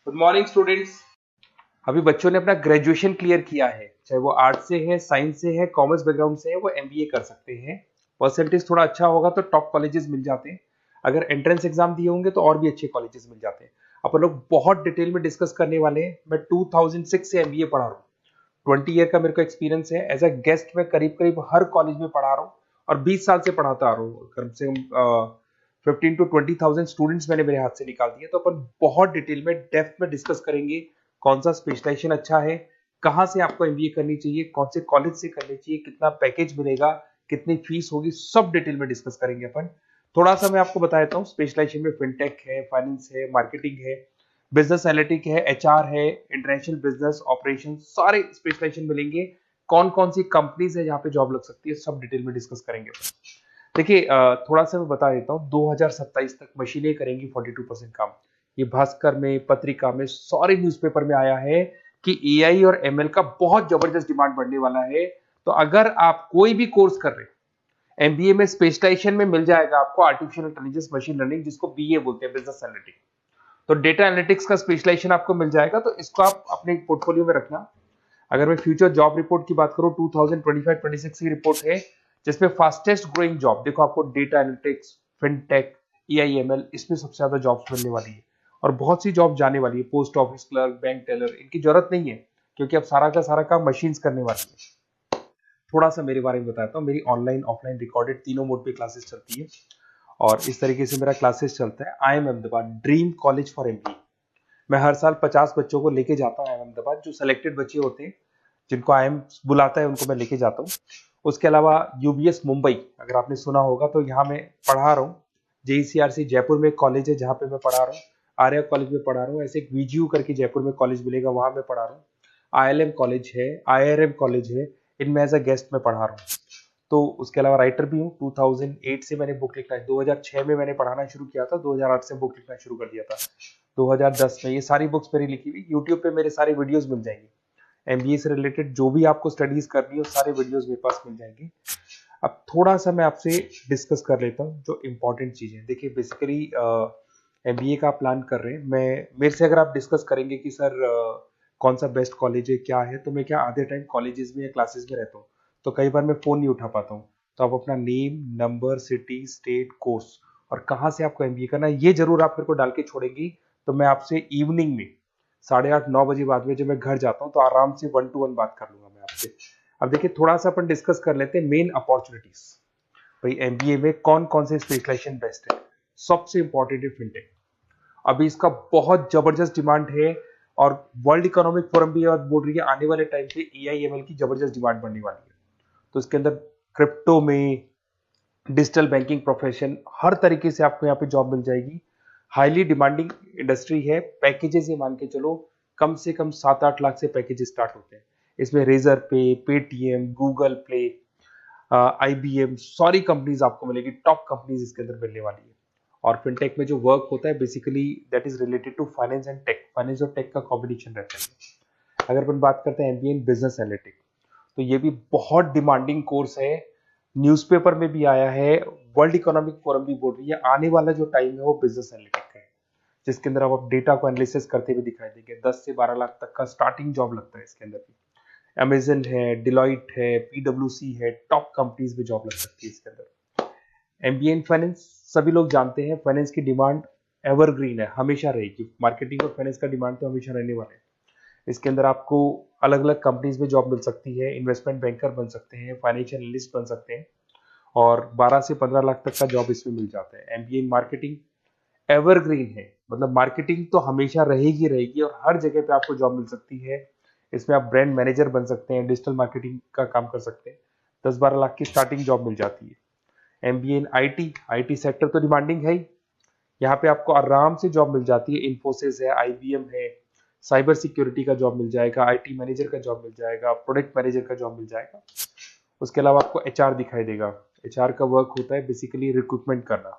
Good morning students. अभी बच्चों ने अपना ग्रेजुएशन क्लियर किया है, चाहे वो आर्ट्स से है, साइंस से है, कॉमर्स बैकग्राउंड से है, वो एमबीए कर सकते हैं। परसेंटेज थोड़ा अच्छा होगा तो टॉप कॉलेजेस मिल जाते हैं। अगर एंट्रेंस एग्जाम दिए होंगे तो और भी अच्छे कॉलेजेस मिल जाते हैं। अपन लोग बहुत डिटेल में डिस्कस करने वाले हैं। मैं 2006 से एमबीए पढ़ा रहा हूँ। 20 ईयर का मेरे को एक्सपीरियंस है। एज अ गेस्ट मैं करीब करीब हर कॉलेज में पढ़ा रहा हूँ और 20 साल से पढ़ाता आ रहा हूँ। कम से कम 15 to 20,000 स्टूडेंट्स मैंने मेरे हाथ से निकाल दिए। तो अपन बहुत डिटेल में डेप्थ में डिस्कस करेंगे कौन सा स्पेशलाइजेशन अच्छा है, कहाँ से आपको एमबीए करनी चाहिए, कौन से कॉलेज से करनी चाहिए, कितना पैकेज मिलेगा, कितनी फीस होगी, सब डिटेल में डिस्कस करेंगे अपन। थोड़ा सा मैं आपको बता देता हूँ। स्पेशलाइजेशन में फिनटेक है, फाइनेंस है, मार्केटिंग है, बिजनेस एनालिटिक है, एचआर है, इंटरनेशनल बिजनेस ऑपरेशन, सारे स्पेशलाइजेशन मिलेंगे। कौन कौन सी कंपनीज है जहाँ पे जॉब लग सकती है, सब डिटेल में डिस्कस करेंगे। देखिए थोड़ा सा मैं बता देता हूँ। 2027 तक मशीनें करेंगी 42% काम। ये भास्कर में, पत्रिका में, सारे न्यूज़पेपर में आया है कि एआई और एमएल का बहुत जबरदस्त डिमांड बढ़ने वाला है। तो अगर आप कोई भी कोर्स कर रहे हैं, एमबीए में स्पेशलाइजेशन में मिल जाएगा आपको आर्टिफिशियल इंटेलिजेंस, मशीन लर्निंग, जिसको बीए बोलते हैं, बिजनेस एनालिटिक्स। तो डेटा एनालिटिक्स का स्पेशलाइजेशन आपको मिल जाएगा, तो इसको आप अपने पोर्टफोलियो में रखना। अगर मैं फ्यूचर जॉब रिपोर्ट की बात करूं, 2025-26 की रिपोर्ट है, जिसमें फास्टेस्ट ग्रोइंग जॉब देखो आपको डेटा एनालिटिक्स, फिनटेक, एआईएमएल, इसमें सबसे ज्यादा जॉब्स मिलने वाली है। और बहुत सी जॉब जाने वाली है। Post office clerk, bank teller, इनकी जरूरत नहीं है क्योंकि अब सारा का सारा काम मशीन्स करने वाली है। थोड़ा सा मेरे बारे में बताता हूँ। मेरी ऑनलाइन ऑफलाइन रिकॉर्डेड तीनों मोड पे क्लासेस चलती है और इस तरीके से मेरा क्लासेस चलता है। I am Ahmedabad dream college for MBA. मैं हर साल 50 बच्चों को लेके जाता हूँ अहमदाबाद। जो सिलेक्टेड बच्चे होते हैं, जिनको आईएम बुलाता है, उनको मैं लेके जाता हूँ। उसके अलावा यूबीएस मुंबई, अगर आपने सुना होगा, तो यहाँ मैं पढ़ा रहा हूँ। जेईसीआरसी जयपुर में एक कॉलेज है जहाँ पे मैं पढ़ा रहा हूँ। आर्या कॉलेज में पढ़ा रहा हूँ। ऐसे एक वीजीयू करके जयपुर में कॉलेज मिलेगा, वहां मैं पढ़ा रहा हूँ। आईएलएम कॉलेज है, आईआरएम कॉलेज है, इनमें एज अ गेस्ट में पढ़ा रहा हूँ। तो उसके अलावा राइटर भी हूँ। 2008 से मैंने बुक लिखना है। 2006 में मैंने पढ़ाना शुरू किया था, 2008 से बुक लिखना शुरू कर दिया था। 2010 में ये सारी बुक्स मेरी लिखी हुई यूट्यूब पे मेरे सारे वीडियोस मिल जाएंगे। एमबीए से रिलेटेड जो भी आपको स्टडीज करनी हो, सारे वीडियोस मेरे पास मिल जाएंगे। अब थोड़ा सा मैं आपसे डिस्कस कर लेता हूँ जो इंपॉर्टेंट चीजें। देखिए बेसिकली एमबीए का प्लान कर रहे हैं, मैं मेरे से अगर आप डिस्कस करेंगे कि सर कौन सा बेस्ट कॉलेज है, क्या है, तो मैं क्या आधे टाइम कॉलेजेस में या क्लासेस में रहता हूँ, तो कई बार मैं फोन नहीं उठा पाता हूँ। तो आप अपना name, number, city, state, course और कहाँ से आपको एमबीए करना है, ये जरूर आप मेरे को डाल के छोड़ेंगी। तो मैं आपसे इवनिंग में 8:30-9 बजे बाद में जब मैं घर जाता हूँ, तो आराम से 1 to 1 बात कर लूंगा मैं आपसे। अब देखिए थोड़ा सा अपन डिस्कस कर लेते हैं मेन अपॉर्चुनिटीज। भाई एमबीए में कौन कौन से स्पेशलाइजेशन बेस्ट है। सबसे इंपॉर्टेंट है फिनटेक। अभी इसका बहुत जबरदस्त डिमांड है और वर्ल्ड इकोनॉमिक फोरम भी बोल रही है आने वाले टाइम पे एआईएमएल की जबरदस्त डिमांड बढ़ने वाली है। तो इसके अंदर क्रिप्टो में, डिजिटल बैंकिंग प्रोफेशन, हर तरीके से आपको यहाँ पे जॉब मिल जाएगी। हाईली डिमांडिंग इंडस्ट्री है। पैकेजेस ये मान के चलो कम से कम 7-8 लाख से पैकेजेस स्टार्ट होते हैं। इसमें रेजर पे, पेटीएम, गूगल प्ले, आईबीएम, सारी कंपनीज आपको मिलेगी। टॉप कंपनीज इसके अंदर मिलने वाली है। और फिनटेक में जो वर्क होता है basically that is related to finance and tech. Finance और टेक का कॉम्बिनेशन रहता है। अगर अपन बात करते हैं एमबीए इन बिजनेस एनालिटिक्स, तो ये भी बहुत डिमांडिंग कोर्स है। न्यूज़पेपर में भी आया है, वर्ल्ड इकोनॉमिक फोरम भी बोल रही है आने वाला जो टाइम है वो बिजनेस एनालिटिक्स का है, जिसके अंदर आप डेटा को एनालिसिस करते हुए दिखाई देंगे। 10 से 12 लाख तक का स्टार्टिंग जॉब लगता है इसके अंदर भी। अमेजन है, डिलॉइट है, पीडब्ल्यूसी है, टॉप कंपनीज में जॉब लग सकती है इसके अंदर। एमबीए इन फाइनेंस, सभी लोग जानते हैं फाइनेंस की डिमांड एवरग्रीन है, हमेशा रहेगी। मार्केटिंग और फाइनेंस का डिमांड तो हमेशा रहने वाला है। इसके अंदर आपको अलग अलग कंपनीज में जॉब मिल सकती है। इन्वेस्टमेंट बैंकर बन सकते हैं, फाइनेंशियल एनालिस्ट बन सकते हैं और 12 से 15 लाख तक का जॉब इसमें मिल जाता है। एमबीए इन मार्केटिंग एवरग्रीन है, मतलब मार्केटिंग तो हमेशा रहेगी रहेगी और हर जगह पे आपको जॉब मिल सकती है। इसमें आप ब्रांड मैनेजर बन सकते हैं, डिजिटल मार्केटिंग का काम कर सकते हैं। 10-12 लाख की स्टार्टिंग जॉब मिल जाती है। MBA in IT, IT sector तो डिमांडिंग है ही। यहाँ पे आपको आराम से जॉब मिल जाती है। इन्फोसिस है, आईबीएम है, साइबर सिक्योरिटी का जॉब मिल जाएगा, आईटी मैनेजर का जॉब मिल जाएगा, प्रोडक्ट मैनेजर का जॉब मिल जाएगा। उसके अलावा आपको एचआर दिखाई देगा। एचआर का वर्क होता है बेसिकली रिक्रूटमेंट करना।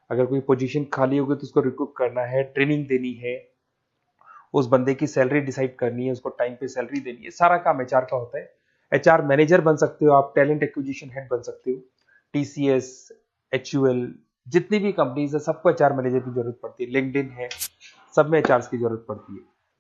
अगर कोई पोजीशन खाली होगी तो उसको रिक्रूट करना है, ट्रेनिंग देनी है, उस बंदे की सैलरी डिसाइड करनी है, उसको टाइम पे सैलरी देनी है, सारा काम एचआर का होता है। एचआर मैनेजर बन सकते हो आप, टैलेंट एक्विजिशन हेड बन सकते हो। टीसीएस, एचयूएल, जितनी भी कंपनीज है सबको एचआर मैनेजर की जरूरत पड़ती है। लिंक्डइन है, सब में एचआर की जरूरत पड़ती है।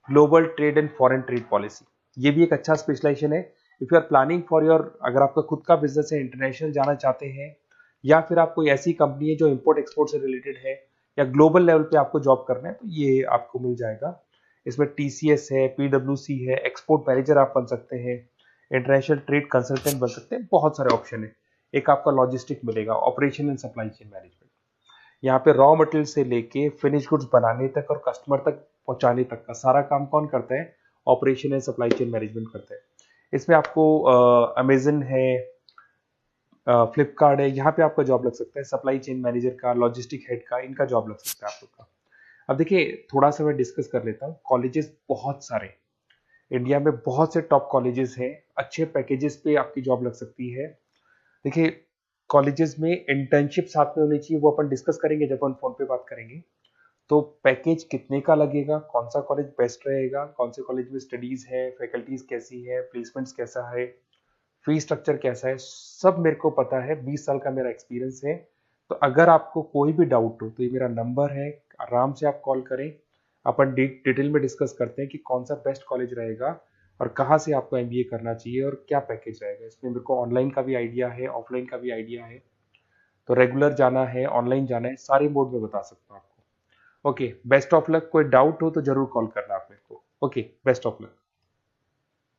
Global trade and foreign trade policy, ये भी एक अच्छा स्पेशलाइजेशन है। If you are planning for your, अगर आपका खुद का बिजनेस है, इंटरनेशनल जाना चाहते हैं, या फिर आप कोई ऐसी कंपनी है जो इंपोर्ट एक्सपोर्ट से रिलेटेड है, या ग्लोबल लेवल पे आपको जॉब करना है, तो ये आपको मिल जाएगा। इसमें टीसीएस है, पीडब्ल्यूसी है, एक्सपोर्ट मैनेजर आप बन सकते हैं, इंटरनेशनल ट्रेड कंसल्टेंट बन सकते हैं, बहुत सारे ऑप्शन है। एक आपका लॉजिस्टिक मिलेगा, operation and supply chain management. यहाँ पे रॉ मटेरियल से लेके फिनिश गुड्स बनाने तक और कस्टमर तक पहुंचाने तक का सारा काम कौन करता है? Operation and supply chain management करता है। इसमें आपको अमेजन है, फ्लिपकार्ट है, यहाँ पे आपका जॉब लग सकता है, सप्लाई चेन मैनेजर का, लॉजिस्टिक हेड का, इनका जॉब लग सकता है आप लोग का। अब देखिए, थोड़ा सा मैं डिस्कस कर लेता हूँ। कॉलेजेस बहुत सारे इंडिया में, बहुत से टॉप कॉलेजेस हैं, अच्छे पैकेजेस पे आपकी जॉब लग सकती है। देखिए, कॉलेजेस में इंटर्नशिप साथ में होनी चाहिए, वो अपन डिस्कस करेंगे जब अपन फोन पे बात करेंगे। तो पैकेज कितने का लगेगा, कौन सा कॉलेज बेस्ट रहेगा, कौन से कॉलेज में स्टडीज है, फैकल्टीज कैसी है, प्लेसमेंट्स कैसा है, फी स्ट्रक्चर कैसा है, सब मेरे को पता है, 20 साल का मेरा एक्सपीरियंस है। तो अगर आपको कोई भी डाउट हो तो ये मेरा नंबर है, आराम से आप कॉल करें। अपन डिटेल में डिस्कस करते हैं कि कौन सा बेस्ट कॉलेज रहेगा और कहाँ से आपको एमबीए करना चाहिए और क्या पैकेज रहेगा। इसमें मेरे को ऑनलाइन का भी आइडिया है, ऑफलाइन का भी आइडिया है। तो रेगुलर जाना है, ऑनलाइन जाना है, सारे मोड में बता सकता हूँ आपको। Okay, best of luck. कोई डाउट हो तो जरूर कॉल करना आप मेरे को। Okay, best of luck.